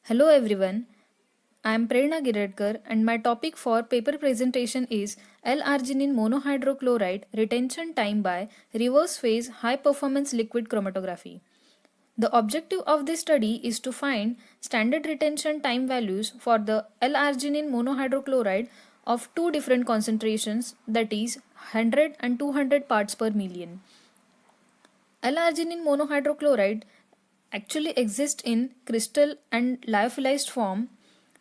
Hello everyone, I am Prerna Giradkar and my topic for paper presentation is L-arginine monohydrochloride retention time by reverse phase high performance liquid chromatography. The objective of this study is to find standard retention time values for the L-arginine monohydrochloride of two different concentrations, that is 100 and 200 parts per million. L-arginine monohydrochloride actually exists in crystal and lyophilized form,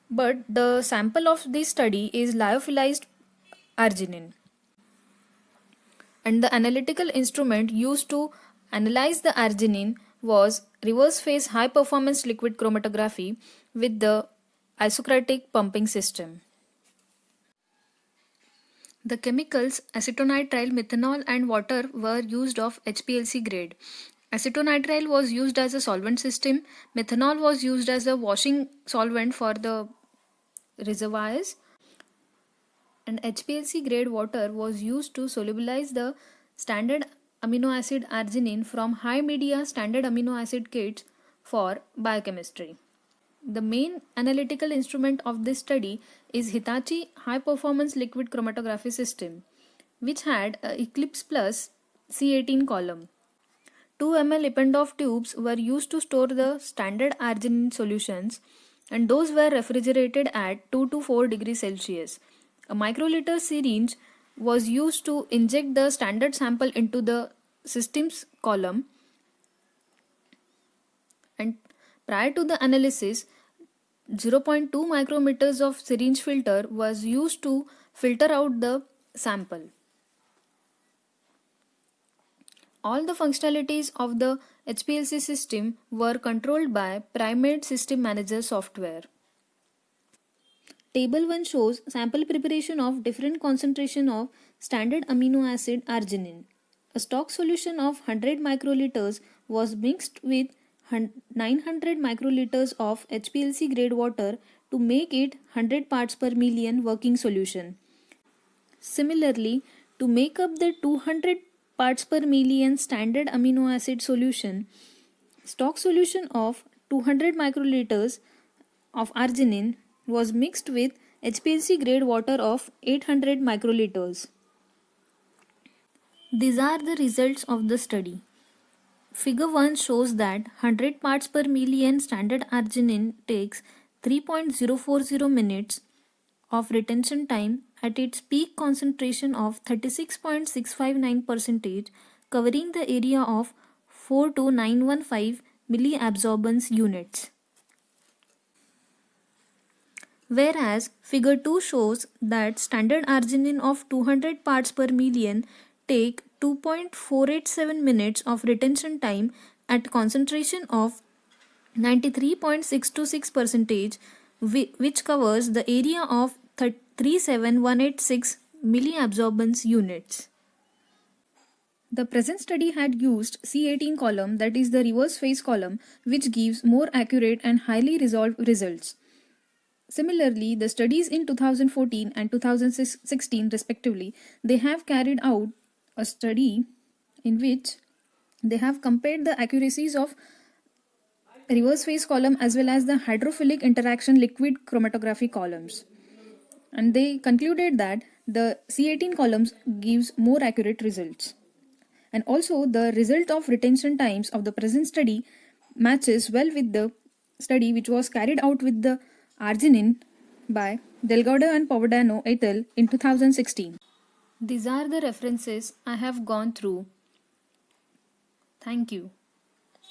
but the sample of this study is lyophilized arginine. And the analytical instrument used to analyze the arginine was reverse phase high performance liquid chromatography with the isocratic pumping system. The chemicals acetonitrile, methanol, and water were used of HPLC grade. Acetonitrile was used as a solvent system, methanol was used as a washing solvent for the reservoirs, and HPLC grade water was used to solubilize the standard amino acid arginine from high media standard amino acid kits for biochemistry. The main analytical instrument of this study is Hitachi High Performance Liquid Chromatography System, which had a Eclipse Plus C18 column. 2 ml Eppendorf tubes were used to store the standard arginine solutions, and those were refrigerated at 2 to 4 degrees Celsius. A microliter syringe was used to inject the standard sample into the system's column, and prior to the analysis, 0.2 micrometers of syringe filter was used to filter out the sample. All the functionalities of the HPLC system were controlled by Primate System Manager software. Table 1 shows sample preparation of different concentration of standard amino acid arginine. A stock solution of 100 microliters was mixed with 900 microliters of HPLC grade water to make it 100 parts per million working solution. Similarly, to make up the 200 parts per million standard amino acid solution, stock solution of 200 microliters of arginine was mixed with HPLC grade water of 800 microliters. These are the results of the study. Figure 1 shows that 100 parts per million standard arginine takes 3.040 minutes of retention time at its peak concentration of 36.659%, covering the area of 4 to 915 milliabsorbance units. Whereas figure 2 shows that standard arginine of 200 parts per million take 2.487 minutes of retention time at concentration of 93.626%, which covers the area of 37186 milliabsorbance units. The present study had used C18 column, that is the reverse phase column, which gives more accurate and highly resolved results. Similarly, the studies in 2014 and 2016 respectively, they have carried out a study in which they have compared the accuracies of reverse phase column as well as the hydrophilic interaction liquid chromatography columns. And they concluded that the C18 columns gives more accurate results. And also the result of retention times of the present study matches well with the study which was carried out with the arginine by Delgado and Povedano et al. In 2016. These are the references I have gone through. Thank you.